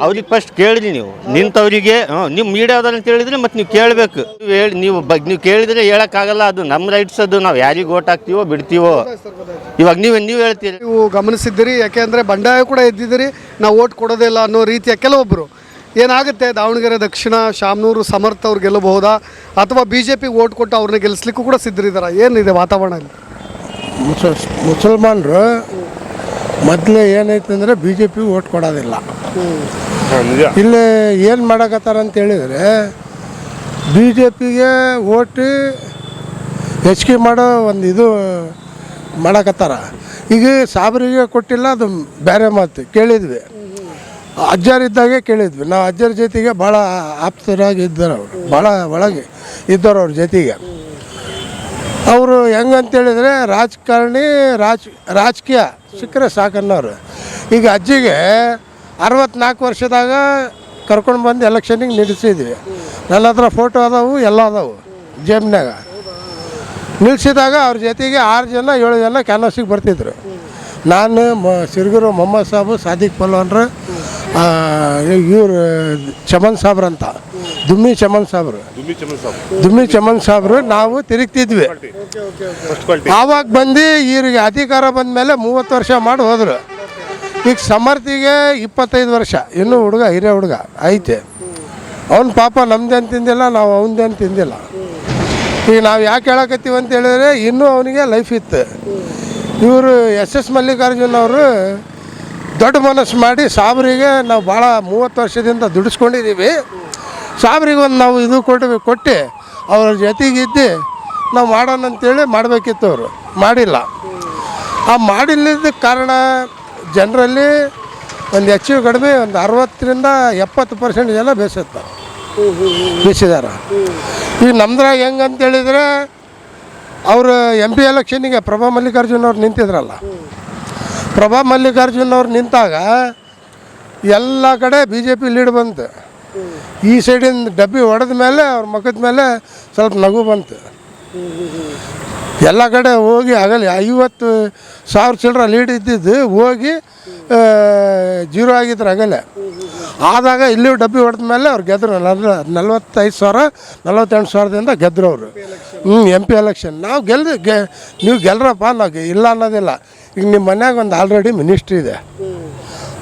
ಅವ್ರಿಗೆ ಫಸ್ಟ್ ಕೇಳಿದ್ರಿ ನೀವು ನಿಂತವರಿಗೆ ನಿಮ್ಮ ಮೀಡಿಯಾದವ್ರು ಅಂತ ಹೇಳಿದ್ರೆ ಮತ್ತೆ ನೀವು ಕೇಳಬೇಕು. ಹೇಳಿ ನೀವು ಕೇಳಿದ್ರೆ ಹೇಳೋಕ್ಕಾಗಲ್ಲ. ಅದು ನಮ್ಮ ರೈಟ್ಸ್. ಅದು ನಾವು ಯಾರಿಗೆ ಓಟ್ ಹಾಕ್ತೀವೋ ಬಿಡ್ತೀವೋ. ಇವಾಗ ನೀವು ಹೇಳ್ತೀರಿ, ನೀವು ಗಮನಿಸಿದ್ದೀರಿ. ಯಾಕೆಂದರೆ ಬಂಡಾಯ ಕೂಡ ಎದ್ದಿದ್ದೀರಿ, ನಾವು ಓಟ್ ಕೊಡೋದಿಲ್ಲ ಅನ್ನೋ ರೀತಿಯ ಕೆಲವೊಬ್ಬರು. ಏನಾಗುತ್ತೆ, ದಾವಣಗೆರೆ ದಕ್ಷಿಣ ಶಾಮನೂರು ಸಮರ್ಥ ಅವ್ರು ಗೆಲ್ಲಬಹುದಾ ಅಥವಾ BJP ಓಟ್ ಕೊಟ್ಟು ಅವ್ರನ್ನ ಗೆಲ್ಲಿಸ್ಲಿಕ್ಕೂ ಕೂಡ ಸಿದ್ಧರಿದ್ದಾರೆ? ಏನಿದೆ ವಾತಾವರಣ ಇಲ್ಲಿ? ಮುಸಲ್ಮಾನರು ಮೊದಲೇ ಏನೈತೆ ಅಂದರೆ BJP ಓಟ್ ಕೊಡೋದಿಲ್ಲ. ಇಲ್ಲಿ ಏನು ಮಾಡಕತ್ತಾರ ಅಂತ ಹೇಳಿದರೆ BJPಗೆ ಓಟ್ ಹೆಚ್ಚಿಗೆ ಮಾಡೋ ಒಂದು ಇದು ಮಾಡಕತ್ತಾರ. ಈಗ ಸಾಬ್ರಿಗೆ ಕೊಟ್ಟಿಲ್ಲ, ಅದು ಬೇರೆ ಮಾತು. ಕೇಳಿದ್ವಿ, ಅಜ್ಜರಿದ್ದಾಗೆ ಕೇಳಿದ್ವಿ ನಾವು. ಅಜ್ಜರ ಜೊತೆಗೆ ಭಾಳ ಆಪ್ತರಾಗಿ ಇದ್ದಾರೆ ಅವರು, ಭಾಳ ಒಳಗೆ ಇದ್ದವ್ರು ಅವ್ರ ಜೊತೆಗೆ. ಅವರು ಹೆಂಗಂತೇಳಿದರೆ ರಾಜಕಾರಣಿ ರಾಜಕೀಯ ಸಿಕ್ಕರೆ ಸಾಕನ್ನೋರು. ಈಗ ಅಜ್ಜಿಗೆ 64 ವರ್ಷದಾಗ ಕರ್ಕೊಂಡು ಬಂದು ಎಲೆಕ್ಷನಿಗೆ ನಿಲ್ಲಿಸಿದ್ವಿ. ನನ್ನ ಹತ್ರ ಫೋಟೋ ಅದಾವು, ಎಲ್ಲ ಅದಾವು ಜೇಬ್ನಾಗ. ನಿಲ್ಲಿಸಿದಾಗ ಅವ್ರ ಜೊತೆಗೆ 6 ಜನ 7 ಜನ ಕ್ಯಾನ್ವಾಸಿಗೆ ಬರ್ತಿದ್ರು. ನಾನು ಸಿರ್ಗೂರು ಮೊಹಮ್ಮದ್ ಸಾಬು, ಸಾದಿಕ್ ಪಲ್ವಾನ್ರು, ಇವರು ಚಮನ್ ಸಾಬ್ರು ಅಂತ, ದುಮ್ಮಿ ಚಮನ್ ಸಾಬ್ರು ನಾವು ತಿರುಗ್ತಿದ್ವಿ. ಆವಾಗ ಬಂದು ಇವ್ರಿಗೆ ಅಧಿಕಾರ ಬಂದ ಮೇಲೆ 30 ವರ್ಷ ಮಾಡಿ ಹೋದರು. ಈಗ ಸಮರ್ಥಿಗೆ 25 ವರ್ಷ, ಇನ್ನೂ ಹುಡುಗ, ಹಿರಿಯ ಹುಡುಗ ಐತೆ. ಅವ್ನು ಪಾಪ ನಮ್ದೇನು ತಿಂದಿಲ್ಲ, ನಾವು ಅವನದೇನು ತಿಂದಿಲ್ಲ. ಈಗ ನಾವು ಯಾಕೆ ಹೇಳಕತ್ತೀವಿ ಅಂತ ಹೇಳಿದ್ರೆ ಇನ್ನೂ ಅವನಿಗೆ ಲೈಫ್ ಇತ್ತು. ಇವರು SS ಮಲ್ಲಿಕಾರ್ಜುನ್ ಅವರು ದೊಡ್ಡ ಮನಸ್ಸು ಮಾಡಿ ಸಾಬ್ರಿಗೆ ನಾವು ಭಾಳ 30 ವರ್ಷದಿಂದ ದುಡಿಸ್ಕೊಂಡಿದ್ದೀವಿ. ಸಾಬ್ರಿಗೆ ಒಂದು ನಾವು ಇದು ಕೊಟ್ಟು ಅವ್ರ ಜೊತೆಗಿದ್ದು ನಾವು ಮಾಡೋಣ ಅಂತೇಳಿ ಮಾಡಬೇಕಿತ್ತು. ಅವರು ಮಾಡಿಲ್ಲ. ಆ ಮಾಡಿಲ್ಲದಕ್ಕೆ ಕಾರಣ ಜನರಲ್ಲಿ ಒಂದು ಹೆಚ್ಚು ಕಡಿಮೆ ಒಂದು 60ರಿಂದ 70% ಜನ ಬೇಯಿಸಿದ್ದಾರೆ. ಈಗ ನಮ್ದ್ರಾಗ ಹೆಂಗಂತೇಳಿದರೆ ಅವರು MP ಎಲೆಕ್ಷನ್ನಿಗೆ ಪ್ರಭಾ ಮಲ್ಲಿಕಾರ್ಜುನ್ ಅವ್ರು ನಿಂತಿದ್ರಲ್ಲ. ಪ್ರಭಾ ಮಲ್ಲಿಕಾರ್ಜುನ್ ಅವ್ರು ನಿಂತಾಗ ಎಲ್ಲ ಕಡೆ BJP ಲೀಡ್ ಬಂತು. ಈ ಸೈಡಿಂದ ಡಬ್ಬಿ ಹೊಡೆದ ಮೇಲೆ ಅವ್ರ ಮುಖದ ಮೇಲೆ ಸ್ವಲ್ಪ ನಗು ಬಂತು. ಎಲ್ಲ ಕಡೆ ಹೋಗಿ ಆಗಲಿ 50,000 ಚಿಲ್ಲರೆ ಲೀಡ್ ಇದ್ದಿದ್ದು ಹೋಗಿ 0 ಆಗಿದ್ರು ಆಗಲೇ. ಆದಾಗ ಇಲ್ಲಿ ಡಬ್ಬಿ ಹೊಡೆದ ಮೇಲೆ ಅವ್ರು ಗೆದ್ದರು. 45,000 48,000ದಿಂದ ಗೆದ್ದರು ಅವರು. MP ಎಲೆಕ್ಷನ್ ನಾವು ನೀವು ಗೆಲ್ಲರಪ್ಪ, ನಾವು ಇಲ್ಲ ಅನ್ನೋದಿಲ್ಲ. ಈಗ ನಿಮ್ಮ ಮನ್ಯಾಗ ಒಂದು ಆಲ್ರೆಡಿ ಮಿನಿಸ್ಟ್ರಿ ಇದೆ,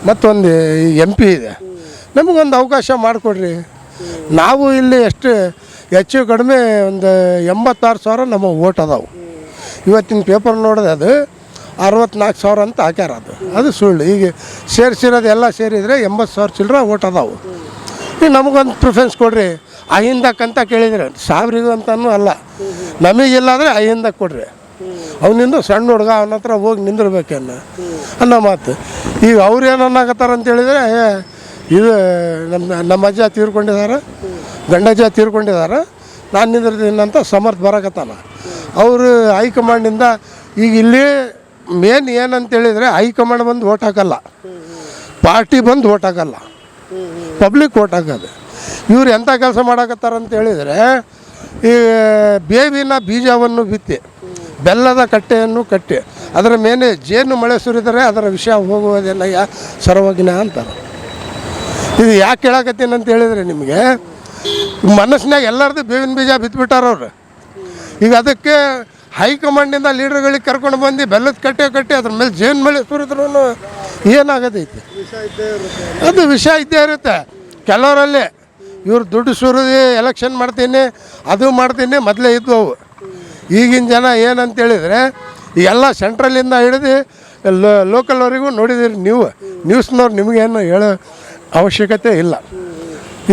ಮತ್ತೊಂದು MP ಇದೆ, ನಮಗೊಂದು ಅವಕಾಶ ಮಾಡಿಕೊಡ್ರಿ. ನಾವು ಇಲ್ಲಿ ಹೆಚ್ಚು ಕಡಿಮೆ ಒಂದು 86,000 ನಮ್ಮ ಓಟ್ ಅದಾವೆ. ಇವತ್ತಿನ ಪೇಪರ್ ನೋಡಿದೆ ಅದು 64,000 ಅಂತ ಹಾಕ್ಯಾರ. ಅದು ಸುಳ್ಳು. ಈಗ ಸೇರಿಸಿರೋದು ಎಲ್ಲ ಸೇರಿದರೆ 80,000 ಚಿಲ್ಲರೆ ಓಟ್ ಅದಾವೆ. ಈಗ ನಮಗೊಂದು ಪ್ರಿಫರೆನ್ಸ್ ಕೊಡ್ರಿ. ಅಹಿಂದಕ್ಕಂತ ಕೇಳಿದ್ರೆ ಸಾಬ್ರಿಗೂ ಅಂತನೂ ಅಲ್ಲ, ನಮಗಿಲ್ಲಾದರೆ ಅಹಿಂದಕ್ಕೆ ಕೊಡ್ರಿ. ಅವನಿಂದ ಸಣ್ಣ ಹುಡುಗ, ಅವನ ಹತ್ರ ಹೋಗಿ ನಿಂದಿರ್ಬೇಕನ್ನ ಅನ್ನೋ ಮಾತು. ಈಗ ಅವ್ರು ಏನು ಅನ್ನಕತ್ತಾರ ಅಂತೇಳಿದರೆ, ಇದು ನಮ್ಮ ಅಜ್ಜ ತೀರ್ಕೊಂಡಿದ್ದಾರೆ, ಗಂಡಜ್ಜ ತೀರ್ಕೊಂಡಿದ್ದಾರೆ, ನಾನು ನಿಂದಿರ್ತೀನಿ ಅಂತ ಸಮರ್ಥ ಬರಕತ್ತಾನ. ಅವರು ಹೈಕಮಾಂಡಿಂದ ಈಗ ಇಲ್ಲಿ ಮೇನ್ ಏನಂತೇಳಿದರೆ ಹೈಕಮಾಂಡ್ ಬಂದು ಓಟ್ ಹಾಕಲ್ಲ, ಪಾರ್ಟಿ ಬಂದು ಓಟ್ ಹಾಕಲ್ಲ, ಪಬ್ಲಿಕ್ ಓಟ್ ಹಾಕೋದು. ಇವ್ರು ಎಂಥ ಕೆಲಸ ಮಾಡಕತ್ತಾರ ಅಂತ ಹೇಳಿದರೆ, ಈ ಬೇವಿನ ಬೀಜವನ್ನು ಬಿತ್ತಿ ಬೆಲ್ಲದ ಕಟ್ಟೆಯನ್ನು ಕಟ್ಟಿ ಅದರ ಮೇಲೆ ಜೇನು ಮಳೆ ಸುರಿದರೆ ಅದರ ವಿಷ ಹೋಗುವುದೇನಯ್ಯ ಸರ್ವಜ್ಞ ಅಂತಾರೆ. ಇದು ಯಾಕೆ ಹೇಳಕತ್ತೀನಿ ಅಂತ ಹೇಳಿದರೆ, ನಿಮಗೆ ಮನಸ್ಸಿನಾಗ ಎಲ್ಲರದ್ದು ಬೇವಿನ ಬೀಜ ಬಿತ್ಬಿಟ್ಟಾರ ಅವ್ರು. ಈಗ ಅದಕ್ಕೆ ಹೈಕಮಾಂಡಿಂದ ಲೀಡರ್ಗಳಿಗೆ ಕರ್ಕೊಂಡು ಬಂದು ಬೆಲ್ಲದ ಕಟ್ಟಿ ಅದ್ರ ಮೇಲೆ ಜೇನು ಮಳೆ ಸುರಿದ್ರೂ ಏನಾಗೋದೈತಿ, ಅದು ವಿಷ ಇದ್ದೇ ಇರುತ್ತೆ. ಕೆಲವರಲ್ಲಿ ಇವ್ರು ದುಡ್ಡು ಸುರಿದು ಎಲೆಕ್ಷನ್ ಮಾಡ್ತೀನಿ, ಅದು ಮಾಡ್ತೀನಿ ಮೊದಲೇ ಇದ್ವು. ಈಗಿನ ಜನ ಏನಂತೇಳಿದರೆ ಎಲ್ಲ ಸೆಂಟ್ರಲಿಂದ ಹಿಡಿದು ಲೋಕಲ್ವರೆಗೂ ನೋಡಿದಿರಿ ನೀವು. ನ್ಯೂಸ್ನವ್ರು ನಿಮಗೇನು ಹೇಳೋ ಅವಶ್ಯಕತೆ ಇಲ್ಲ.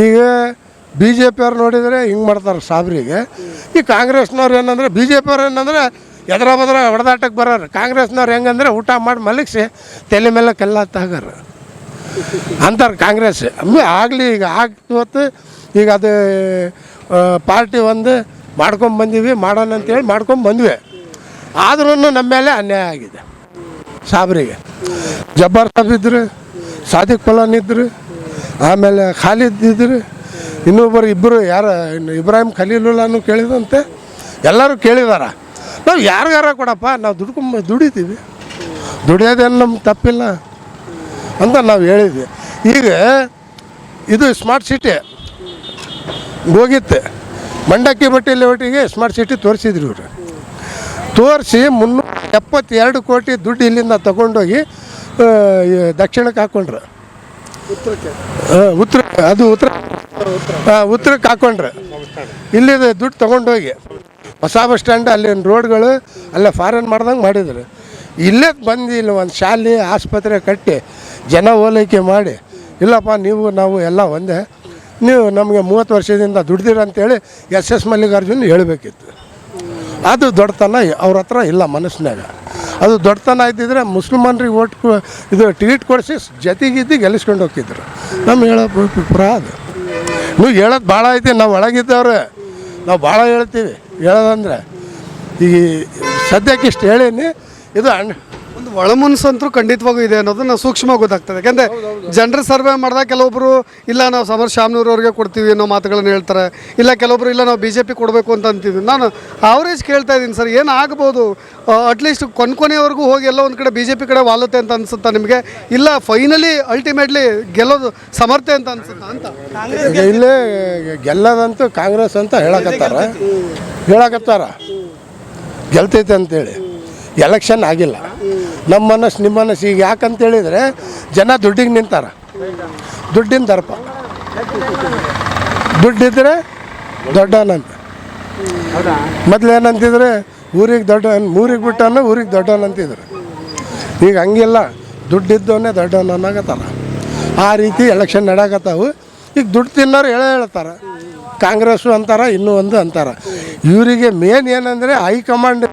ಈಗ BJP ಅವ್ರು ನೋಡಿದರೆ ಹಿಂಗೆ ಮಾಡ್ತಾರೆ ಸಾಬ್ರಿಗೆ. ಈ ಕಾಂಗ್ರೆಸ್ನವ್ರು ಏನಂದರೆ BJP ಅವ್ರು ಏನಂದರೆ ಎದ್ರ ಬದ್ರ ಹೊಡೆದಾಟಕ್ಕೆ ಬರೋರು. ಕಾಂಗ್ರೆಸ್ನವ್ರು ಹೆಂಗಂದ್ರೆ ಊಟ ಮಾಡಿ ಮಲಗಿಸಿ ತಲೆ ಮೇಲೆ ಕಲ್ಲ ತಾಗಾರ ಅಂತಾರೆ ಕಾಂಗ್ರೆಸ್. ಆಗಲಿ ಈಗ ಆಗ್ತವತ್ತು. ಈಗ ಅದು ಪಾರ್ಟಿ ಒಂದು ಮಾಡ್ಕೊಂಬಂದೀವಿ, ಮಾಡೋಣ ಅಂತೇಳಿ ಮಾಡ್ಕೊಂಬಂದ್ವಿ. ಆದ್ರೂ ನಮ್ಮ ಮೇಲೆ ಅನ್ಯಾಯ ಆಗಿದೆ ಸಾಬ್ರಿಗೆ. ಜಬ್ಬಾರ್ ಸಾಬ್ ಇದ್ರು, ಸಾದಿಕ್ ಪಲ್ವಾನ್ ಇದ್ದರು, ಆಮೇಲೆ ಖಾಲಿದ್ ಇದ್ರು, ಇಬ್ಬರು ಯಾರು ಇಬ್ರಾಹಿಂ ಖಲೀಲುಲ್ಲಾನು ಕೇಳಿದಂತೆ. ಎಲ್ಲರೂ ಕೇಳಿದಾರ. ನಾವು ಯಾರಿಗಾರ ಕೊಡಪ್ಪ, ನಾವು ದುಡಿತೀವಿ, ದುಡಿಯೋದೇನು ನಮ್ಗೆ ತಪ್ಪಿಲ್ಲ ಅಂತ ನಾವು ಹೇಳಿದ್ವಿ. ಈಗ ಇದು ಸ್ಮಾರ್ಟ್ ಸಿಟಿ ಹೋಗಿತ್ತು, ಮಂಡಕ್ಕಿ ಬಟ್ಟೆ ಲೇಔಟಿಗೆ ಸ್ಮಾರ್ಟ್ ಸಿಟಿ ತೋರಿಸಿದ್ರು ಇವರು. ತೋರಿಸಿ 372 ಕೋಟಿ ದುಡ್ಡು ಇಲ್ಲಿಂದ ತಗೊಂಡೋಗಿ ದಕ್ಷಿಣಕ್ಕೆ ಹಾಕ್ಕೊಂಡ್ರು, ಉತ್ತರಕ್ಕೆ ಹಾಕ್ಕೊಂಡ್ರೆ. ಇಲ್ಲಿದ ದುಡ್ಡು ತೊಗೊಂಡೋಗಿ ಹೊಸ ಬಸ್ ಸ್ಟ್ಯಾಂಡ್, ಅಲ್ಲಿನ ರೋಡ್ಗಳು ಅಲ್ಲೇ ಫಾರಿನ್ ಮಾಡ್ದಂಗೆ ಮಾಡಿದ್ರು. ಇಲ್ಲೇ ಬಂದು ಇಲ್ಲಿ ಒಂದು ಶಾಲೆ ಆಸ್ಪತ್ರೆ ಕಟ್ಟಿ ಜನ ಓಲೈಕೆ ಮಾಡಿ, ಇಲ್ಲಪ್ಪ ನೀವು ನಾವು ಎಲ್ಲ ಒಂದೇ, ನೀವು ನಮಗೆ 30 ವರ್ಷದಿಂದ ದುಡ್ದಿರ ಅಂತೇಳಿ ಎಸ್ ಮಲ್ಲಿಕಾರ್ಜುನ್ ಹೇಳಬೇಕಿತ್ತು. ಅದು ದೊಡ್ಡತನ ಅವ್ರ ಹತ್ರ ಇಲ್ಲ ಮನಸ್ಸಿನಾಗ. ಅದು ದೊಡ್ಡತನ ಇದ್ದಿದ್ರೆ ಮುಸ್ಲಿಮನ್ರಿಗೆ ಇದು ಟಿಕೆಟ್ ಕೊಡಿಸಿ ಜೊತೆಗಿದ್ದು ಗೆಲ್ಲಿಸ್ಕೊಂಡು ಹೋಗಿದ್ರು. ನಮ್ಮ ಹೇಳೋ ಪುರ ಅದು ನೀವು ಹೇಳೋದು ಭಾಳ ಐತಿ. ನಾವು ಒಳಗಿದ್ದವ್ರೆ, ನಾವು ಭಾಳ ಹೇಳ್ತೀವಿ. ಹೇಳೋದಂದ್ರೆ ಈಗ ಸದ್ಯಕ್ಕೆ ಇಷ್ಟು ಹೇಳೀನಿ. ಇದು ಒಂದು ಒಳ ಮನಸ್ಸಂತೂ ಖಂಡಿತವಾಗೂ ಇದೆ ಅನ್ನೋದು ನಾವು ಸೂಕ್ಷ್ಮವಾಗಿ ಗೊತ್ತಾಗ್ತದೆ. ಯಾಕೆಂದರೆ ಜನರ ಸರ್ವೆ ಮಾಡಿದಾಗ ಕೆಲವೊಬ್ಬರು ಇಲ್ಲ ನಾವು ಸಮರ್ ಶಾಮನೂರವ್ರಿಗೆ ಕೊಡ್ತೀವಿ ಅನ್ನೋ ಮಾತುಗಳನ್ನು ಹೇಳ್ತಾರೆ, ಇಲ್ಲ ಕೆಲವೊಬ್ರು ಇಲ್ಲ ನಾವು BJP ಕೊಡಬೇಕು ಅಂತ ಅಂತಿದ್ವಿ. ನಾನು ಅವರೇಜ್ ಕೇಳ್ತಾ ಇದ್ದೀನಿ ಸರ್, ಏನು ಆಗ್ಬೋದು? ಅಟ್ಲೀಸ್ಟ್ ಕೊನೆವರೆಗೂ ಹೋಗಿ ಎಲ್ಲ ಒಂದು ಕಡೆ BJP ಕಡೆ ವಾಲುತ್ತೆ ಅಂತ ಅನ್ಸುತ್ತಾ ನಿಮಗೆ? ಇಲ್ಲ ಫೈನಲಿ ಅಲ್ಟಿಮೇಟ್ಲಿ ಗೆಲ್ಲೋದು ಸಮರ್ಥೆ ಅಂತ ಅನ್ಸುತ್ತಾ ಅಂತ? ಇಲ್ಲೇ ಗೆಲ್ಲದಂತೂ ಕಾಂಗ್ರೆಸ್ ಅಂತ ಹೇಳಕತ್ತಾರ ಗೆಲ್ತೈತೆ ಅಂತೇಳಿ. ಎಲೆಕ್ಷನ್ ಆಗಿಲ್ಲ. ನಮ್ಮ ಮನಸ್ಸು ನಿಮ್ಮ ಮನಸ್ಸು ಈಗ ಯಾಕಂತೇಳಿದರೆ ಜನ ದುಡ್ಡಿಗೆ ನಿಂತಾರ. ದುಡ್ಡಿನ ದರ್ಪ, ದುಡ್ಡಿದ್ರೆ ದೊಡ್ಡವನಂತ. ಮೊದಲೇನಂತಿದ್ರೆ ಊರಿಗೆ ಬಿಟ್ಟವನು ಊರಿಗೆ ದೊಡ್ಡವನಂತಿದ್ರು. ಈಗ ಹಂಗಿಲ್ಲ, ದುಡ್ಡಿದ್ದವನ್ನೇ ದೊಡ್ಡವನು ಅನ್ನಕತ್ತಾರ. ಆ ರೀತಿ ಎಲೆಕ್ಷನ್ ನಡಕತ್ತಾವು. ಈಗ ದುಡ್ಡು ತಿನ್ನೋರು ಹೇಳ್ತಾರೆ, ಕಾಂಗ್ರೆಸ್ಸು ಅಂತಾರೆ, ಇನ್ನೂ ಒಂದು ಅಂತಾರೆ. ಇವರಿಗೆ ಮೇನ್ ಏನಂದರೆ ಹೈಕಮಾಂಡ್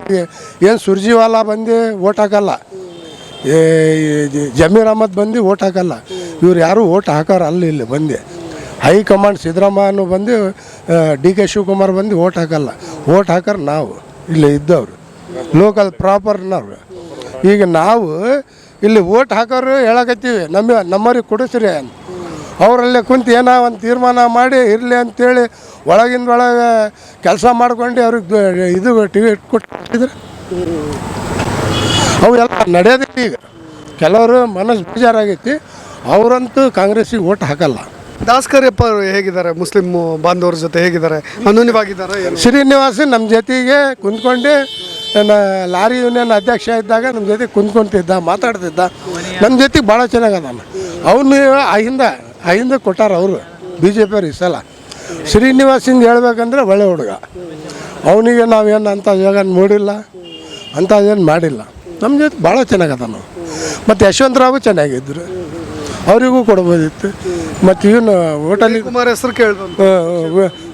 ಏನು ಸುರ್ಜಿವಾಲಾ ಬಂದು ಓಟ್ ಹಾಕಲ್ಲ, ಜಮೀರ್ ಅಹಮದ್ ಬಂದು ಓಟ್ ಹಾಕಲ್ಲ. ಇವ್ರು ಯಾರು ಓಟ್ ಹಾಕೋರು ಅಲ್ಲಿ ಇಲ್ಲಿ ಬಂದು. ಹೈಕಮಾಂಡ್ ಸಿದ್ದರಾಮಯ್ಯನು ಬಂದು DK ಶಿವಕುಮಾರ್ ಬಂದು ಓಟ್ ಹಾಕಲ್ಲ. ಓಟ್ ಹಾಕೋರು ನಾವು ಇಲ್ಲಿ ಇದ್ದವರು, ಲೋಕಲ್ ಪ್ರಾಪರ್ನವ್ರು. ಈಗ ನಾವು ಇಲ್ಲಿ ಓಟ್ ಹಾಕೋರು ಹೇಳಕತ್ತೀವಿ, ನಮ್ಮವ್ರಿಗೆ ಕೊಡಿಸ್ರಿ ಅಂತ. ಅವರಲ್ಲೇ ಕುಂತು ಏನೋ ಒಂದು ತೀರ್ಮಾನ ಮಾಡಿ ಇರಲಿ ಅಂಥೇಳಿ ಒಳಗೆ ಕೆಲಸ ಮಾಡ್ಕೊಂಡು ಅವ್ರಿಗೆ ಇದು ಟಿಕೆಟ್ ಕೊಟ್ಟಿದ್ರೆ ಅವೆಲ್ಲ ನಡೆಯೋದಿಲ್ಲ. ಈಗ ಕೆಲವರು ಮನಸ್ಸು ಬೇಜಾರಾಗೈತಿ, ಅವರಂತೂ ಕಾಂಗ್ರೆಸ್ಸಿಗೆ ಓಟ್ ಹಾಕಲ್ಲ. ದಾಸ್ಕರಿಯಪ್ಪ ಅವರು ಹೇಗಿದ್ದಾರೆ? ಮುಸ್ಲಿಂ ಬಾಂಧವರ ಜೊತೆ ಹೇಗಿದ್ದಾರೆ? ಅನ್ಯೋನ್ಯವಾಗಿದ್ದಾರೆ? ಶ್ರೀನಿವಾಸ್ ನಮ್ಮ ಜೊತೆಗೆ ಕುಂತ್ಕೊಂಡು ಲಾರಿ ಯೂನಿಯನ್ ಅಧ್ಯಕ್ಷ ಇದ್ದಾಗ ನಮ್ಮ ಜೊತೆ ಕುಂತ್ಕೊಂತಿದ್ದ, ಮಾತಾಡ್ತಿದ್ದ. ನಮ್ಮ ಜೊತೆಗೆ ಭಾಳ ಚೆನ್ನಾಗದಾನ. ಅವನು ಅಹಿಂದ ಕೊಟ್ಟಾರ ಅವರು BJP ಅವ್ರು ಈ ಸಲ. ಶ್ರೀನಿವಾಸಿಂದ ಹೇಳ್ಬೇಕಂದ್ರೆ ಒಳ್ಳೆ ಹುಡುಗ. ಅವನಿಗೆ ನಾವೇನು ಅಂಥ ಜಾಗ ನೋಡಿಲ್ಲ, ಅಂಥದ್ದೇನು ಮಾಡಿಲ್ಲ. ನಮ್ಮ ಜೊತೆ ಭಾಳ ಚೆನ್ನಾಗದ ನಾವು. ಮತ್ತು ಯಶವಂತರಾವು ಚೆನ್ನಾಗಿದ್ದರು, ಅವರಿಗೂ ಕೊಡ್ಬೋದಿತ್ತು. ಮತ್ತು ಇವನು ಹೋಟೆಲಿಗೆ ಕುಮಾರ್ ಹೆಸರು ಕೇಳ್ಬೋದು,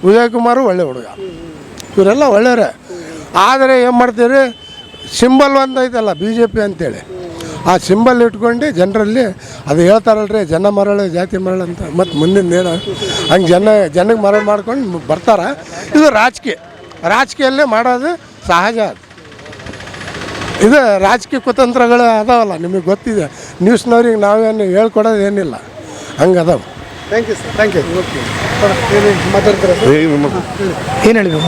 ಉದಯ್ ಕುಮಾರು ಒಳ್ಳೆ ಹುಡುಗ. ಇವರೆಲ್ಲ ಒಳ್ಳೆಯವರೇ. ಆದರೆ ಏನು ಮಾಡ್ತೀರಿ, ಸಿಂಬಲ್ ಒಂದು ಐತಲ್ಲ BJP ಅಂತೇಳಿ, ಆ ಸಿಂಬಲ್ ಇಟ್ಕೊಂಡು ಜನರಲ್ಲಿ ಅದು ಹೇಳ್ತಾರಲ್ರಿ, ಜನ ಮರಳು ಜಾತಿ ಮರಳು ಅಂತ. ಮತ್ತು ಮುಂದಿನ ಏನು ಹಂಗೆ ಜನಕ್ಕೆ ಮರಳು ಮಾಡ್ಕೊಂಡು ಬರ್ತಾರೆ. ಇದು ರಾಜಕೀಯಲ್ಲೇ ಮಾಡೋದು ಸಹಜ. ಇದು ರಾಜಕೀಯ ಕುತಂತ್ರಗಳು ಅದಾವಲ್ಲ, ನಿಮಗೆ ಗೊತ್ತಿದೆ. ನ್ಯೂಸ್ನವ್ರಿಗೆ ನಾವೇನು ಹೇಳ್ಕೊಡೋದು ಏನಿಲ್ಲ, ಹಂಗೆ ಅದಾವೆ. Thank you sir, thank you. ಮಾತಾಡ್ತಾರೆ ಏನು ಹೇಳಿದ್ರು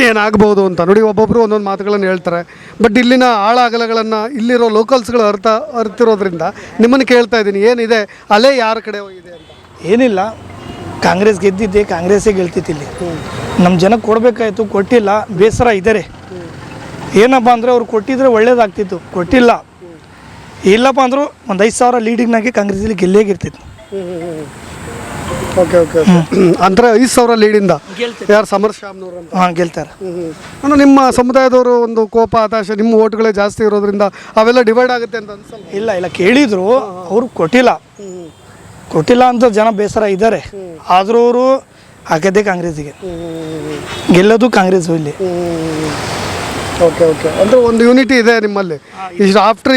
ಏನಾಗ್ಬೋದು ಅಂತ ನೋಡಿ. ಒಬ್ಬೊಬ್ಬರು ಒಂದೊಂದು ಮಾತುಗಳನ್ನು ಹೇಳ್ತಾರೆ. ಬಟ್ ಇಲ್ಲಿನ ಆಳ ಅಗಲಗಳನ್ನು ಇಲ್ಲಿರೋ ಲೋಕಲ್ಸ್ಗಳು ಅರ್ತಿರೋದ್ರಿಂದ ನಿಮ್ಮನ್ನು ಕೇಳ್ತಾ ಇದ್ದೀನಿ, ಏನಿದೆ ಅಲೆ ಯಾರ ಕಡೆ ಹೋಗಿದೆ ಅಂತ? ಏನಿಲ್ಲ, ಕಾಂಗ್ರೆಸ್ ಗೆದ್ದಿದ್ದೆ, ಕಾಂಗ್ರೆಸ್ಸೇ ಗೆಲ್ತಿತ್ತು. ಇಲ್ಲಿ ನಮ್ಮ ಜನಕ್ಕೆ ಕೊಡಬೇಕಾಯ್ತು, ಕೊಟ್ಟಿಲ್ಲ, ಬೇಸರ ಇದ್ದಾರೆ. ಏನಪ್ಪ ಅಂದರೆ ಅವ್ರು ಕೊಟ್ಟಿದ್ರೆ ಒಳ್ಳೇದಾಗ್ತಿತ್ತು, ಕೊಟ್ಟಿಲ್ಲ. ಇಲ್ಲಪ್ಪ ಅಂದರೂ ಒಂದು 5,000 ಲೀಡಿಂಗ್ನಾಗೆ ಕಾಂಗ್ರೆಸ್ಸಲ್ಲಿ ಗೆಲ್ಲೇಗಿರ್ತಿತ್ತು. ಓಕೆ ಅಂದರೆ 5,000 ಲೀಡಿಂದ ಯಾರು ಸಮರ್ ಶಾಮ್ನೂರು ಅಂತ? ಹಾಂ, ಗೆಲ್ತಾರೆ. ಅಂದರೆ ನಿಮ್ಮ ಸಮುದಾಯದವರು ಒಂದು ಕೋಪ ಹತಾಶೆ, ನಿಮ್ಮ ಓಟ್ಗಳೇ ಜಾಸ್ತಿ ಇರೋದ್ರಿಂದ ಅವೆಲ್ಲ ಡಿವೈಡ್ ಆಗುತ್ತೆ ಅಂತ ಅನ್ಸಲ್ಲ? ಇಲ್ಲ ಕೇಳಿದ್ರು, ಅವರು ಕೊಟ್ಟಿಲ್ಲ ಅಂತ ಜನ ಬೇಸರ ಇದ್ದಾರೆ. ಆದರೂ ಅವರು ಹಾಕಿದ್ದೆ ಕಾಂಗ್ರೆಸ್ಸಿಗೆ, ಗೆಲ್ಲೋದು ಕಾಂಗ್ರೆಸ್ಸು ಇಲ್ಲಿ. ಓಕೆ ಅಂದರೆ ಒಂದು ಯೂನಿಟಿ ಇದೆ ನಿಮ್ಮಲ್ಲಿ.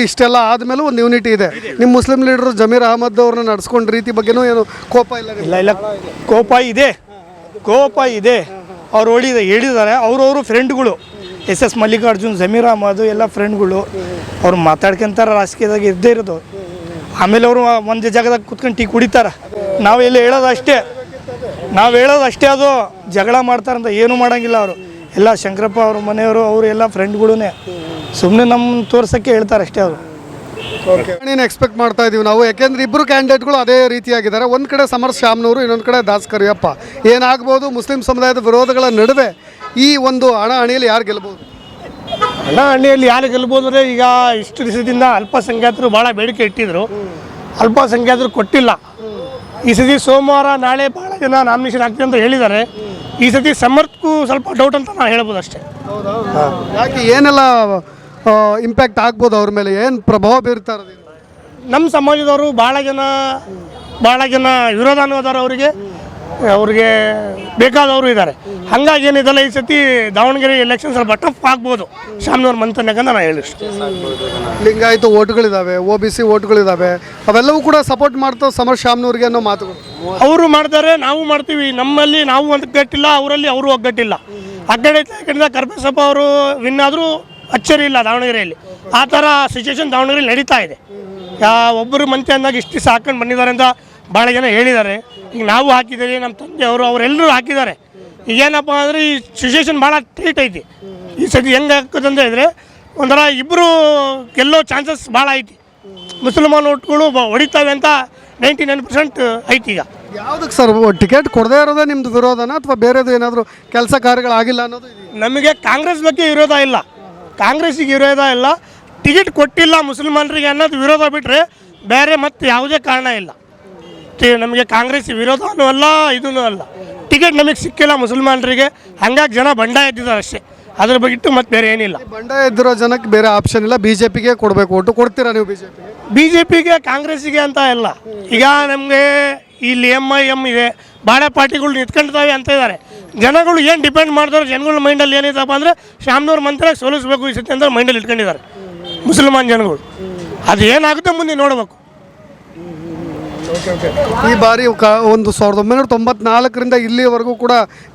ಇಷ್ಟೆಲ್ಲ ಆದಮೇಲೆ ಒಂದು ಯೂನಿಟಿ ಇದೆ. ನಿಮ್ಮ ಮುಸ್ಲಿಂ ಲೀಡರು ಜಮೀರ್ ಅಹಮದ್ ಅವ್ರನ್ನ ನಡೆಸ್ಕೊಂಡ ರೀತಿ ಬಗ್ಗೆನೂ ಏನು ಕೋಪ ಇಲ್ಲ? ಇಲ್ಲ, ಕೋಪ ಇದೆ. ಅವ್ರು ಹೇಳಿದ್ದಾರೆ. ಅವ್ರವರು ಫ್ರೆಂಡ್ಗಳು, SS ಮಲ್ಲಿಕಾರ್ಜುನ್, ಜಮೀರ್ ಅಹಮದ್ ಎಲ್ಲ ಫ್ರೆಂಡ್ಗಳು. ಅವ್ರು ಮಾತಾಡ್ಕೊಂತಾರೆ, ರಾಜಕೀಯದಾಗ ಇದ್ದೇ ಇರೋದು. ಆಮೇಲೆ ಅವರು ಒಂದು ಜಾಗದಾಗ ಕುತ್ಕೊಂಡು ಟೀ ಕುಡಿತಾರೆ. ನಾವು ಹೇಳೋದು ಅಷ್ಟೇ, ಅದು ಜಗಳ ಮಾಡ್ತಾರಂತ ಏನೂ ಮಾಡೋಂಗಿಲ್ಲ. ಅವರು ಎಲ್ಲ ಶಂಕರಪ್ಪ ಅವ್ರ ಮನೆಯವರು, ಅವರು ಎಲ್ಲ ಫ್ರೆಂಡ್ಗಳೇ. ಸುಮ್ಮನೆ ನಮ್ಮ ತೋರ್ಸೋಕ್ಕೆ ಹೇಳ್ತಾರೆ ಅಷ್ಟೇ ಅವರು. ಓಕೆ ನೀನು ಎಕ್ಸ್ಪೆಕ್ಟ್ ಮಾಡ್ತಾ ಇದೀವಿ ನಾವು, ಯಾಕೆಂದ್ರೆ ಇಬ್ಬರು ಕ್ಯಾಂಡಿಡೇಟ್ಗಳು ಅದೇ ರೀತಿಯಾಗಿದ್ದಾರೆ. ಒಂದು ಕಡೆ ಸಮರ್ ಶ್ಯಾಮ್ನವರು, ಇನ್ನೊಂದು ಕಡೆ ದಾಸ್ ಕರಿಯಪ್ಪ. ಏನಾಗ್ಬೋದು ಮುಸ್ಲಿಂ ಸಮುದಾಯದ ವಿರೋಧಗಳ ನಡುವೆ ಈ ಒಂದು ಹಣಾಹಣಿಯಲ್ಲಿ ಯಾರು ಗೆಲ್ಬೋದು? ಹಣೆಯಲ್ಲಿ ಯಾರು ಗೆಲ್ಬೋದು ಅಂದರೆ, ಈಗ ಇಷ್ಟು ದಿವಸದಿಂದ ಅಲ್ಪಸಂಖ್ಯಾತರು ಭಾಳ ಬೇಡಿಕೆ ಇಟ್ಟಿದ್ರು, ಅಲ್ಪಸಂಖ್ಯಾತರು ಕೊಟ್ಟಿಲ್ಲ. ಈ ಸತಿ ಸೋಮವಾರ ನಾಳೆ ಭಾಳ ಜನ ನಾಮಿನೇಷನ್ ಆಗ್ತೀವಿ ಅಂತ ಹೇಳಿದ್ದಾರೆ. ಈ ಸತಿ ಸಮರ್ಥಕ್ಕೂ ಸ್ವಲ್ಪ ಡೌಟ್ ಅಂತ ನಾನು ಹೇಳ್ಬೋದು ಅಷ್ಟೇ. ಯಾಕೆ ಏನೆಲ್ಲ ಇಂಪ್ಯಾಕ್ಟ್ ಆಗ್ಬೋದು ಅವ್ರ ಮೇಲೆ, ಏನು ಪ್ರಭಾವ ಬೀರ್ತಾರೆ? ನಮ್ಮ ಸಮಾಜದವರು ಭಾಳ ಜನ ವಿರೋಧ ಅನ್ನೋದಾರ ಅವ್ರಿಗೆ ಬೇಕಾದವರು ಇದ್ದಾರೆ. ಹಾಗಾಗಿ ಏನಿದೆಲ್ಲ ಈ ಸತಿ ದಾವಣಗೆರೆ ಎಲೆಕ್ಷನ್ ಸ್ವಲ್ಪ ಟಫ್ ಆಗ್ಬೋದು ಶಾಮ್ನವ್ರ ಮಂತನ್ಯಾಗಂತ ನಾನು ಹೇಳಿಷ್ಟು. ಲಿಂಗಾಯತ ಓಟ್ಗಳಿದ್ದಾವೆ, OBC ಓಟ್ಗಳಿದ್ದಾವೆ, ಅವೆಲ್ಲವೂ ಕೂಡ ಸಪೋರ್ಟ್ ಮಾಡ್ತಾವೆ ಸಮರ್ ಶ್ಯಾಮ್ನವ್ರಿಗೆ ಅನ್ನೋ ಮಾತುಗಳು. ಅವರು ಮಾಡ್ತಾರೆ, ನಾವು ಮಾಡ್ತೀವಿ. ನಮ್ಮಲ್ಲಿ ನಾವು ಒಗ್ಗಟ್ಟಿಲ್ಲ, ಅವರಲ್ಲಿ ಅವರು ಒಗ್ಗಟ್ಟಿಲ್ಲ. ಆ ಕಡೆ ಕರ್ಬೇಸಪ್ಪ ಅವರು ವಿನ್ ಆದರೂ ಅಚ್ಚರಿ ಇಲ್ಲ ದಾವಣಗೆರೆಯಲ್ಲಿ. ಆ ಥರ ಸಿಚುವೇಶನ್ ದಾವಣಗೆರೆಯಲ್ಲಿ ನಡೀತಾ ಇದೆ. ಒಬ್ಬರು ಮಂತ್ರಿ ಅಂದಾಗ ಇಷ್ಟು ದಿವಸ ಹಾಕೊಂಡು ಬಂದಿದ್ದಾರೆ ಅಂತ ಭಾಳ ಜನ ಹೇಳಿದ್ದಾರೆ. ಈಗ ನಾವು ಹಾಕಿದ್ದೀವಿ, ನಮ್ಮ ತಂದೆಯವರು ಅವರೆಲ್ಲರೂ ಹಾಕಿದ್ದಾರೆ. ಈಗೇನಪ್ಪ ಅಂದರೆ ಈ ಸಿಚುವೇಶನ್ ಭಾಳ ಟೈಟ್ ಐತಿ. ಈ ಸತಿ ಹೆಂಗೆ ಹಾಕೋದಂತ ಹೇಳಿದ್ರೆ ಒಂಥರ ಇಬ್ಬರು ಗೆಲ್ಲೋ ಚಾನ್ಸಸ್ ಭಾಳ ಐತಿ. ಮುಸಲ್ಮಾನ್ ಓಟ್ಗಳು ಹೊಡಿತಾವೆ ಅಂತ 99% ಐತಿ. ಈಗ ಯಾವುದಕ್ಕೆ ಸರ್ ಟಿಕೆಟ್ ಕೊಡದೇ ಇರೋದೇ ನಿಮ್ಮದು ವಿರೋಧನ, ಅಥವಾ ಬೇರೆದು ಏನಾದರೂ ಕೆಲಸ ಕಾರ್ಯಗಳಾಗಿಲ್ಲ ಅನ್ನೋದು? ನಮಗೆ ಕಾಂಗ್ರೆಸ್ ಬಗ್ಗೆ ವಿರೋಧ ಇಲ್ಲ, ಕಾಂಗ್ರೆಸ್ಸಿಗೆ ವಿರೋಧ ಇಲ್ಲ. ಟಿಕೆಟ್ ಕೊಟ್ಟಿಲ್ಲ ಮುಸಲ್ಮಾನರಿಗೆ ಅನ್ನೋದು ವಿರೋಧ ಬಿಟ್ಟರೆ ಬೇರೆ ಮತ್ತೆ ಯಾವುದೇ ಕಾರಣ ಇಲ್ಲ. ನಮಗೆ ಕಾಂಗ್ರೆಸ್ ವಿರೋಧನೂ ಅಲ್ಲ, ಇದೂ ಅಲ್ಲ. ಟಿಕೆಟ್ ನಮಗೆ ಸಿಕ್ಕಿಲ್ಲ ಮುಸಲ್ಮಾನರಿಗೆ, ಹಂಗಾಗಿ ಜನ ಬಂಡಾಯ ಎದ್ದಿದ್ದಾರೆ ಅಷ್ಟೇ. ಅದ್ರ ಬಗ್ಗಿಟ್ಟು ಮತ್ತೆ ಬೇರೆ ಏನಿಲ್ಲ. ಬಂಡಾಯ ಎದ್ದಿರೋ ಜನಕ್ಕೆ ಬೇರೆ ಆಪ್ಷನ್ ಇಲ್ಲ, BJPಗೆ ಕೊಡಬೇಕು ಓಟು. ಕೊಡ್ತೀರಾ ನೀವು BJPಗೆ ಕಾಂಗ್ರೆಸ್ಸಿಗೆ ಅಂತ ಇಲ್ಲ. ಈಗ ನಮಗೆ ಇಲ್ಲಿ MIM ಇದೆ, ಭಾಳ ಪಾರ್ಟಿಗಳು ನಿಂತ್ಕೊಳ್ತಾವೆ ಅಂತ ಇದ್ದಾರೆ. ಜನಗಳು ಏನು ಡಿಪೆಂಡ್ ಮಾಡ್ತಾರೆ, ಜನಗಳ ಮೈಂಡಲ್ಲಿ ಏನಿದಪ್ಪ ಅಂದರೆ ಶ್ಯಾಮ್ನವ್ರ ಮಂತ್ರಾಗ ಸೋಲಿಸ್ಬೇಕು ಈ ಸತಿ ಅಂತ ಮೈಂಡಲ್ಲಿ ಇಟ್ಕೊಂಡಿದ್ದಾರೆ ಮುಸಲ್ಮಾನ್ ಜನಗಳು. ಅದು ಏನಾಗುತ್ತೆ ಮುಂದೆ ನೋಡಬೇಕು. ಈ ಬಾರಿ ಒಂದು 1994ರಿಂದ ಇಲ್ಲಿವರೆಗೂ ಕೂಡ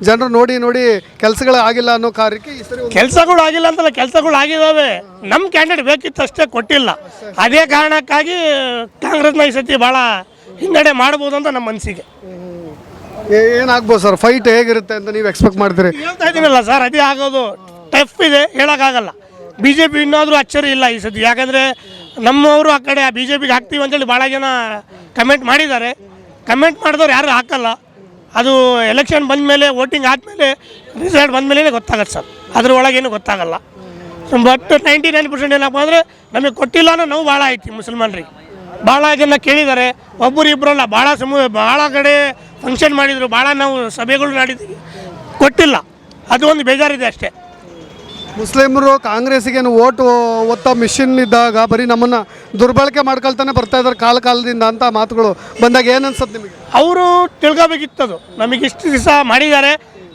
ಜನರು ನೋಡಿ ಕೆಲಸಗಳು ಆಗಿಲ್ಲ ಅನ್ನೋ ಕಾರ್ಯಕ್ಕೆ ಈ ಸರಿ ಕೆಲಸಗಳು ಆಗಿಲ್ಲ ಅಂತಲ್ಲ, ಕೆಲಸಗಳು ಆಗಿದ್ದಾವೆ. ನಮ್ಮ ಕ್ಯಾಂಡಿಡೇಟ್ ಬೇಕಿತ್ತು ಅಷ್ಟೇ, ಕೊಟ್ಟಿಲ್ಲ. ಅದೇ ಕಾರಣಕ್ಕಾಗಿ ಕಾಂಗ್ರೆಸ್ನ ಈ ಸತಿ ಭಾಳ ಹಿನ್ನಡೆ ಮಾಡ್ಬೋದು ಅಂತ ನಮ್ಮ ಮನಸ್ಸಿಗೆ. ಏನಾಗ್ಬೋದು ಸರ್, ಫೈಟ್ ಹೇಗಿರುತ್ತೆ ಅಂತ ನೀವು ಎಕ್ಸ್ಪೆಕ್ಟ್ ಮಾಡ್ತೀರಿ? ಹೇಳ್ತಾ ಇದ್ದೀನಲ್ಲ ಸರ್, ಅದೇ ಆಗೋದು. ಟಫ್ ಇದೆ, ಹೇಳೋಕ್ಕಾಗಲ್ಲ. BJP ಇನ್ನಾದರೂ ಅಚ್ಚರಿ ಇಲ್ಲ ಈ ಸತಿ. ಯಾಕಂದರೆ ನಮ್ಮವರು ಆ ಕಡೆ BJPಗೆ ಹಾಕ್ತೀವಿ ಅಂತೇಳಿ ಭಾಳ ಜನ ಕಮೆಂಟ್ ಮಾಡಿದ್ದಾರೆ. ಕಮೆಂಟ್ ಮಾಡಿದವ್ರು ಯಾರು ಹಾಕಲ್ಲ. ಅದು ಎಲೆಕ್ಷನ್ ಬಂದ ಮೇಲೆ, ವೋಟಿಂಗ್ ಆದಮೇಲೆ, ರಿಸಲ್ಟ್ ಬಂದ ಮೇಲೆ ಗೊತ್ತಾಗತ್ತೆ ಸರ್. ಅದ್ರ ಒಳಗೇನು ಗೊತ್ತಾಗಲ್ಲ. ಬಟ್ 99% ಏನಪ್ಪ ಅಂದರೆ ನಮಗೆ ಕೊಟ್ಟಿಲ್ಲ ಅನ್ನೋ ನೋವು ಭಾಳ ಐತಿ ಮುಸಲ್ಮಾನರಿಗೆ. ಭಾಳ ಜನ ಕೇಳಿದ್ದಾರೆ, ಒಬ್ಬರು ಇಬ್ಬರಲ್ಲ, ಭಾಳ ಕಡೆ ಫಂಕ್ಷನ್ ಮಾಡಿದರು, ಭಾಳ ನಾವು ಸಭೆಗಳು ಮಾಡಿದ್ದೀವಿ, ಕೊಟ್ಟಿಲ್ಲ. ಅದು ಒಂದು ಬೇಜಾರಿದೆ ಅಷ್ಟೇ. ಮುಸ್ಲಿಮರು ಕಾಂಗ್ರೆಸ್ಸಿಗೇನು ಓಟು ಒತ್ತ ಮಿಷಿನ್ ಇದ್ದಾಗ ಬರೀ ನಮ್ಮನ್ನು ದುರ್ಬಳಕೆ ಮಾಡ್ಕೊಳ್ತಾನೆ ಬರ್ತಾ ಇದ್ದಾರೆ ಕಾಲದಿಂದ ಅಂತ ಮಾತುಗಳು ಬಂದಾಗ ಏನು ಅನ್ಸುತ್ತೆ ನಿಮಗೆ? ಅವರು ತಿಳ್ಕೊಬೇಕಿತ್ತದು. ನಮಗೆ ಇಷ್ಟು ದಿವಸ ಮಾಡಿದ್ದಾರೆ,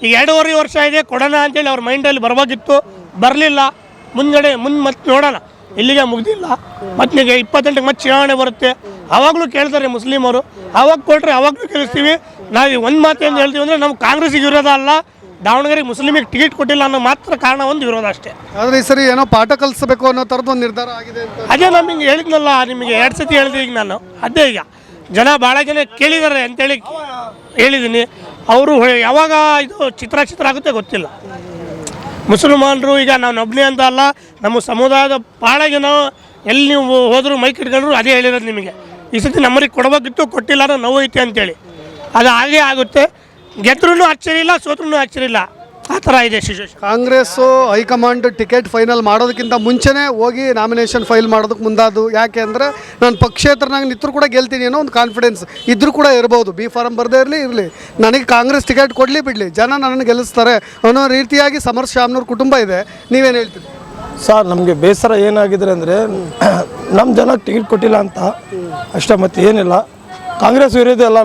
ಈಗ 2.5 ವರ್ಷ ಇದೆ, ಕೊಡೋಣ ಅಂತೇಳಿ ಅವ್ರ ಮೈಂಡಲ್ಲಿ ಬರಬೇಕಿತ್ತು, ಬರಲಿಲ್ಲ. ಮುಂದೆ ಮತ್ತೆ ನೋಡೋಣ, ಇಲ್ಲಿಗೆ ಮುಗ್ದಿಲ್ಲ. ಮತ್ತೆ 28ಕ್ಕೆ ಮತ್ತೆ ಚುನಾವಣೆ ಬರುತ್ತೆ, ಆವಾಗಲೂ ಕೇಳ್ತಾರೆ ಮುಸ್ಲಿಮರು. ಆವಾಗ ಕೊಟ್ಟರೆ ಆವಾಗಲೂ ಕೇಳಿಸ್ತೀವಿ. ನಾವು ಒಂದು ಮಾತು ಏನು ಹೇಳ್ತೀವಿ ಅಂದರೆ, ನಾವು ಕಾಂಗ್ರೆಸ್ಸಿಗೆ ವಿರೋಧ ಅಲ್ಲ, ದಾವಣಗೆರೆಗೆ ಮುಸ್ಲಿಮಿಗೆ ಟಿಕೆಟ್ ಕೊಟ್ಟಿಲ್ಲ ಅನ್ನೋ ಮಾತ್ರ ಕಾರಣ, ಒಂದು ವಿರೋಧ ಅಷ್ಟೇ. ಆದರೆ ಈ ಸರಿ ಏನೋ ಪಾಠ ಕಲಿಸಬೇಕು ಅನ್ನೋ ಥರದ್ದು ಒಂದು ನಿರ್ಧಾರ ಆಗಿದೆ ಅಂತ. ಅದೇ ನಮಗೆ ಹೇಳಿದ್ನಲ್ಲ, ನಿಮಗೆ 2 ಸತಿ ಹೇಳಿದೆ ಈಗ ನಾನು. ಅದೇ ಈಗ ಜನ ಭಾಳ ಜನ ಕೇಳಿದ್ದಾರೆ ಅಂತೇಳಿ ಹೇಳಿದ್ದೀನಿ. ಅವರು ಯಾವಾಗ ಇದು ಚಿತ್ರ ಆಗುತ್ತೆ ಗೊತ್ತಿಲ್ಲ. ಮುಸಲ್ಮಾನರು ಈಗ ನಾವು ಒಬ್ಬನೇ ಅಂತ ಅಲ್ಲ, ನಮ್ಮ ಸಮುದಾಯದ ಭಾಳ ಜನ ಎಲ್ಲಿ ನೀವು ಹೋದರೂ ಮೈಕ್ ಇಟ್ಕೊಂಡ್ರು ಅದೇ ಹೇಳಿರೋದು ನಿಮಗೆ. ಈ ಸತಿ ನಮ್ಮರಿಗೆ ಕೊಡಬೇಕಿತ್ತು, ಕೊಟ್ಟಿಲ್ಲ ಅನ್ನೋ ನೋವು ಐತೆ ಅಂತೇಳಿ. ಅದು ಹಾಗೇ ಆಗುತ್ತೆ. ಗೆದ್ರೂ ಅಚ್ಚರಿ ಇಲ್ಲ, ಸೋತ್ರೂ ಅಚ್ಚರಿ ಇಲ್ಲ, ಆ ಥರ ಇದೆ situation. Congress high command ticket final ಮಾಡೋದಕ್ಕಿಂತ ಮುಂಚೆನೇ ಹೋಗಿ ನಾಮಿನೇಷನ್ ಫೈಲ್ ಮಾಡೋದಕ್ಕೆ ಮುಂದಾದು. ಯಾಕೆ ಅಂದರೆ ನಾನು ಪಕ್ಷೇತರನಾಗಿ ನಿಂತರೂ ಕೂಡ ಗೆಲ್ತೀನಿ ಅನ್ನೋ ಒಂದು ಕಾನ್ಫಿಡೆನ್ಸ್ ಇದ್ರೂ ಕೂಡ ಇರ್ಬೋದು. B ಫಾರಮ್ ಬರದೇ ಇರಲಿ, ನನಗೆ ಕಾಂಗ್ರೆಸ್ ಟಿಕೆಟ್ ಕೊಡಲಿ ಬಿಡಲಿ, ಜನ ನನ್ನನ್ನು ಗೆಲ್ಲಿಸ್ತಾರೆ ಅನ್ನೋ ರೀತಿಯಾಗಿ ಸಮರ್ ಶ್ಯಾಮ್ನವ್ರ ಕುಟುಂಬ ಇದೆ. ನೀವೇನು ಹೇಳ್ತೀರಿ ಸರ್? ನಮಗೆ ಬೇಸರ ಏನಾಗಿದ್ರೆ ಅಂದರೆ, ನಮ್ಮ ಜನಕ್ಕೆ ಟಿಕೆಟ್ ಕೊಟ್ಟಿಲ್ಲ ಅಂತ ಅಷ್ಟೇ, ಮತ್ತೆ ಏನಿಲ್ಲ. ಕಾಂಗ್ರೆಸ್ ವಿರೋಧ ಅಲ್ಲ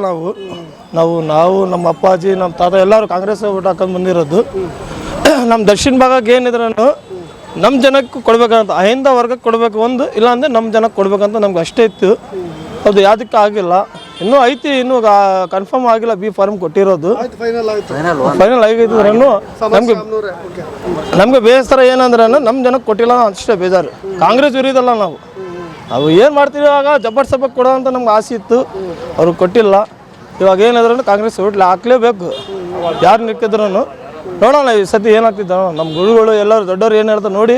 ನಾವು ನಮ್ಮ ಅಪ್ಪಾಜಿ, ನಮ್ಮ ತಾತ ಎಲ್ಲರೂ ಕಾಂಗ್ರೆಸ್ ಓಟ್ ಹಾಕೊಂಡು ಬಂದಿರೋದು. ನಮ್ಮ ದಕ್ಷಿಣ ಭಾಗಕ್ಕೆ ಏನಿದ್ರೆ ನಮ್ಮ ಜನಕ್ಕೆ ಕೊಡಬೇಕಂತ, ಅಹಿಂದ ವರ್ಗಕ್ಕೆ ಕೊಡಬೇಕು ಒಂದು, ಇಲ್ಲಾಂದರೆ ನಮ್ಮ ಜನಕ್ಕೆ ಕೊಡಬೇಕಂತ ನಮ್ಗೆ ಅಷ್ಟೇ ಇತ್ತು. ಅದು ಯಾವುದಕ್ಕೆ ಆಗಿಲ್ಲ, ಇನ್ನೂ ಐತಿ, ಇನ್ನೂ ಕನ್ಫರ್ಮ್ ಆಗಿಲ್ಲ. B ಫಾರ್ಮ್ ಕೊಟ್ಟಿರೋದು ಫೈನಲ್ ಆಗಿದ್ರೂ ನಮಗೆ ಬೇಸರ ಏನಂದ್ರೆ, ನಮ್ಮ ಜನಕ್ಕೆ ಕೊಟ್ಟಿಲ್ಲ ಅಷ್ಟೇ ಬೇಜಾರು. ಕಾಂಗ್ರೆಸ್ ವಿರೋಧಲ್ಲ ನಾವು ಏನು ಮಾಡ್ತೀವಿ, ಇವಾಗ ಜಬ್ಬರ್ ಸಭೆಗೆ ಕೊಡೋ ಅಂತ ನಮ್ಗೆ ಆಸೆ ಇತ್ತು, ಅವ್ರಿಗೆ ಕೊಟ್ಟಿಲ್ಲ. ಇವಾಗ ಏನಾದ್ರೂ ಕಾಂಗ್ರೆಸ್ ಓಟ್ಲಿ ಹಾಕ್ಲೇಬೇಕು, ಯಾರು ನಿಕ್ಕಿದ್ರು. ನೋಡೋಣ ಈ ಸತಿ ಏನಾಗ್ತಿದ್ದ. ನಮ್ಮ ಗುರುಗಳು ಎಲ್ಲರೂ ದೊಡ್ಡವ್ರು ಏನು ಹೇಳ್ತಾರೆ ನೋಡಿ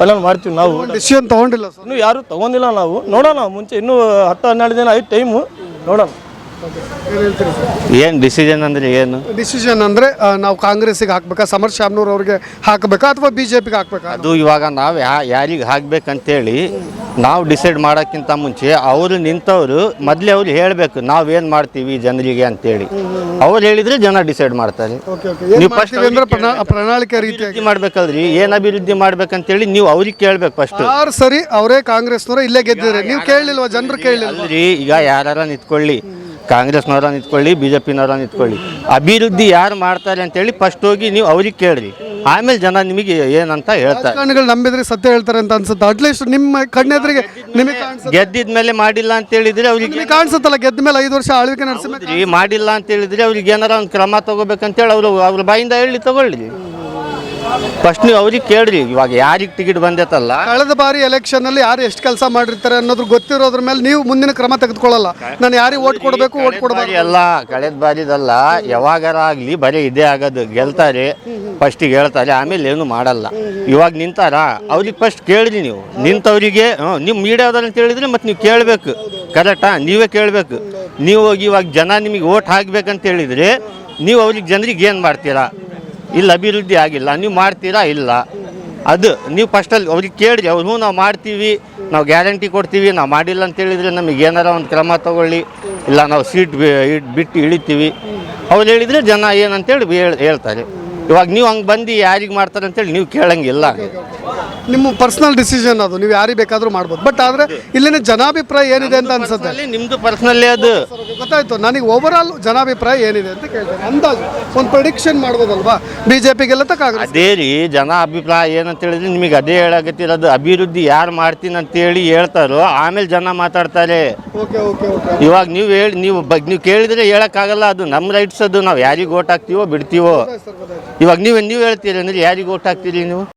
ಫೈನಲ್ ಮಾಡ್ತೀವಿ ನಾವು. ಡಿಸಿಷನ್ ತೊಗೊಂಡಿಲ್ಲ ಸರ್. ಇನ್ನೂ ಯಾರು ತೊಗೊಂಡಿಲ್ಲ ನಾವು, ನೋಡೋಣ ಮುಂಚೆ ಇನ್ನೂ 10-12 ದಿನ ಐದು ಟೈಮು, ನೋಡೋಣ. ಏನು ಡಿಸಿಷನ್ ಅಂದರೆ ಏನು? ಡಿಸಿಷನ್ ಅಂದರೆ ನಾವು ಕಾಂಗ್ರೆಸ್ಸಿಗೆ ಹಾಕ್ಬೇಕಾ, ಸಮರ್ ಶಾಮ್ನೂರ್ ಅವ್ರಿಗೆ ಹಾಕಬೇಕಾ ಅಥವಾ BJPಗೆ ಹಾಕ್ಬೇಕಾ? ಅದು ಇವಾಗ ನಾವು ಯಾರಿಗೆ ಹಾಕ್ಬೇಕಂತೇಳಿ ನಾವು ಡಿಸೈಡ್ ಮಾಡೋಕ್ಕಿಂತ ಮುಂಚೆ ಅವರು ನಿಂತವರು ಮೊದಲೇ ಅವ್ರು ಹೇಳಬೇಕು ನಾವೇನು ಮಾಡ್ತೀವಿ ಜನರಿಗೆ ಅಂತೇಳಿ. ಅವ್ರು ಹೇಳಿದರೆ ಜನ ಡಿಸೈಡ್ ಮಾಡ್ತಾರೆ. ನೀವು ಫಸ್ಟ್ ಅಂದ್ರೆ ಪ್ರಣಾಳಿಕೆ ರೀತಿ ಅಭಿವೃದ್ಧಿ ಮಾಡ್ಬೇಕಲ್ರಿ, ಏನು ಅಭಿವೃದ್ಧಿ ಮಾಡ್ಬೇಕಂತೇಳಿ ನೀವು ಅವ್ರಿಗೆ ಕೇಳಬೇಕು ಫಸ್ಟ್. ಯಾರು ಸರಿ ಅವರೇ ಕಾಂಗ್ರೆಸ್ನವರು ಇಲ್ಲೇ ಗೆದ್ದಿದ್ರೆ ನೀವು ಕೇಳಲಿಲ್ವಾ? ಜನರು ಕೇಳಲಿಲ್ಲ. ಅಲ್ರಿ, ಈಗ ಯಾರ ನಿಂತ್ಕೊಳ್ಳಿ, ಕಾಂಗ್ರೆಸ್ನವರ ನಿಂತ್ಕೊಳ್ಳಿ, BJPನವರ ನಿಂತ್ಕೊಳ್ಳಿ, ಅಭಿವೃದ್ಧಿ ಯಾರು ಮಾಡ್ತಾರೆ ಅಂತೇಳಿ ಫಸ್ಟ್ ಹೋಗಿ ನೀವು ಅವ್ರಿಗೆ ಕೇಳ್ರಿ, ಆಮೇಲೆ ಜನ ನಿಮಗೆ ಏನಂತ ಹೇಳ್ತಾರೆ. ರಾಜಕಾರಣಿಗಳು ನಂಬಿದ್ರೆ ಸತ್ಯ ಹೇಳ್ತಾರೆ ಅಂತ ಅನ್ಸುತ್ತೆ. ಅಟ್ಲೀಸ್ಟ್ ನಿಮ್ಮ ಕಣ್ಣೆದ್ರಿಗೆ ನಿಮಗೆ ಗೆದ್ದಿದ ಮೇಲೆ ಮಾಡಿಲ್ಲ ಅಂತ ಹೇಳಿದ್ರೆ ಅವ್ರಿಗೆ ಕಾಣಿಸುತ್ತಲ್ಲ, ಗೆದ್ದ ಮೇಲೆ 5 ವರ್ಷ ಆಳ್ವಿಕೆ ನಡೆಸಬೇಕು. ಮಾಡಿಲ್ಲ ಅಂತ ಹೇಳಿದ್ರೆ ಅವ್ರಿಗೆ ಏನಾರ ಒಂದು ಕ್ರಮ ತಗೋಬೇಕಂತೇಳಿ ಅವ್ರ ಬಾಯಿಂದ ಹೇಳಿ ತಗೊಳ್ಳಿ. ಫಸ್ಟ್ ನೀವು ಅವ್ರಿಗೆ ಕೇಳ್ರಿ, ಇವಾಗ ಯಾರಿಗೆ ಟಿಕೆಟ್ ಬಂದೈತಲ್ಲ. ಕಳೆದ ಬಾರಿ ಎಲೆಕ್ಷನ್ ಅಲ್ಲಿ ಯಾರು ಎಷ್ಟು ಕೆಲಸ ಮಾಡಿರ್ತಾರೆ ಅನ್ನೋದ್ರ ಗೊತ್ತಿರೋದ್ರ ಮೇಲೆ ನೀವು ಮುಂದಿನ ಕ್ರಮ ತೆಗೆದುಕೊಳ್ಳಲ್ಲ. ನಾನು ಯಾರಿಗೆ ಓಟ್ ಕೊಡಬೇಕು, ಓಟ್ ಕೊಡಬಾರ್ದು ಎಲ್ಲ ಕಳೆದ ಬಾರಿದಲ್ಲ, ಯಾವಾಗಾರ ಆಗಲಿ ಬರೀ ಇದೇ ಆಗೋದು. ಗೆಲ್ತಾರೆ, ಫಸ್ಟಿಗೆ ಹೇಳ್ತಾರೆ, ಆಮೇಲೆ ಏನು ಮಾಡಲ್ಲ. ಇವಾಗ ನಿಂತಾರ ಅವ್ರಿಗೆ ಫಸ್ಟ್ ಕೇಳ್ರಿ ನೀವು. ನಿಂತವರಿಗೆ ನಿಮ್ಮ ಮೀಡಿಯಾದವ್ರು ಅಂತ ಹೇಳಿದ್ರೆ ಮತ್ತೆ ನೀವು ಕೇಳಬೇಕು, ಕರೆಕ್ಟಾ? ನೀವೇ ಕೇಳಬೇಕು. ನೀವು ಹೋಗಿ ಇವಾಗ ಜನ ನಿಮಗೆ ಓಟ್ ಹಾಕ್ಬೇಕಂತ ಹೇಳಿದರೆ ನೀವು ಅವ್ರಿಗೆ ಜನರಿಗೆ ಏನು ಮಾಡ್ತೀರಾ? ಇಲ್ಲ ಅಭಿವೃದ್ಧಿ ಆಗಿಲ್ಲ, ನೀವು ಮಾಡ್ತೀರಾ? ಇಲ್ಲ. ಅದು ನೀವು ಫಸ್ಟಲ್ಲಿ ಅವ್ರಿಗೆ ಕೇಳಿರಿ, ಅವ್ರು ನಾವು ಮಾಡ್ತೀವಿ, ನಾವು ಗ್ಯಾರಂಟಿ ಕೊಡ್ತೀವಿ, ನಾವು ಮಾಡಿಲ್ಲ ಅಂತ ಹೇಳಿದರೆ ನಮಗೆ ಏನಾರ ಒಂದು ಕ್ರಮ ತಗೊಳ್ಳಿ, ಇಲ್ಲ ನಾವು ಸೀಟ್ ಬಿಟ್ಟು ಇಳಿತೀವಿ ಅವ್ರು ಹೇಳಿದರೆ ಜನ ಏನಂತೇಳಿ ಹೇಳ್ತಾರೆ. ಇವಾಗ ನೀವು ಹಂಗೆ ಬಂದು ಯಾರಿಗೆ ಮಾಡ್ತಾರೆ ಅಂತೇಳಿ ನೀವು ಕೇಳಂಗಿಲ್ಲ. ನಿಮ್ಮ ಪರ್ಸನಲ್ ಡಿಸಿಷನ್ ಅದು, ನೀವು ಯಾರಿಗೆ ಬೇಕಾದರೂ ಮಾಡ್ಬೋದು. ಬಟ್ ಆದರೆ ಇಲ್ಲಿನ ಜನಾಭಿಪ್ರಾಯ ಏನಿದೆ ಅಂತ ಅನ್ಸುತ್ತೆ. ನಿಮ್ಮದು ಪರ್ಸನಲ್ಲೇ ಅದು ಗೊತ್ತಾಯ್ತು. ನನಗೆ ಓವರ್ ಆಲ್ ಜನಾಭಿಪ್ರಾಯ ಏನಿದೆ ಅಂತ ಕೇಳ್ತೇನೆ. ಅಂದಾಜು ಒಂದು ಪ್ರೆಡಿಕ್ಷನ್ ಮಾಡ್ಬೋದಲ್ವಾ? BJP ಗೆಲ್ಲುತ್ತಾ ಕಾಂಗ್ರೆಸ್? ಅದೇ ರೀ, ಜನ ಅಭಿಪ್ರಾಯ ಏನಂತ ಹೇಳಿದ್ರೆ ನಿಮಗೆ ಅದೇ ಹೇಳಕತ್ತಿರೋದು. ಅಭಿವೃದ್ಧಿ ಯಾರು ಮಾಡ್ತೀನಿ ಅಂತೇಳಿ ಹೇಳ್ತಾರೋ ಆಮೇಲೆ ಜನ ಮಾತಾಡ್ತಾರೆ. Okay okay okay. ಇವಾಗ ನೀವು ಕೇಳಿದರೆ ಹೇಳೋಕ್ಕಾಗಲ್ಲ, ಅದು ನಮ್ಮ ರೈಟ್ಸ್. ಅದು ನಾವು ಯಾರಿಗೆ ಓಟ್ ಹಾಕ್ತೀವೋ ಬಿಡ್ತೀವೋ. ಇವಾಗ ನೀವು ಹೇಳ್ತೀರಿ ಅಂದರೆ ಯಾರಿಗೆ ಓಟ್ ಹಾಕ್ತೀರಿ ನೀವು?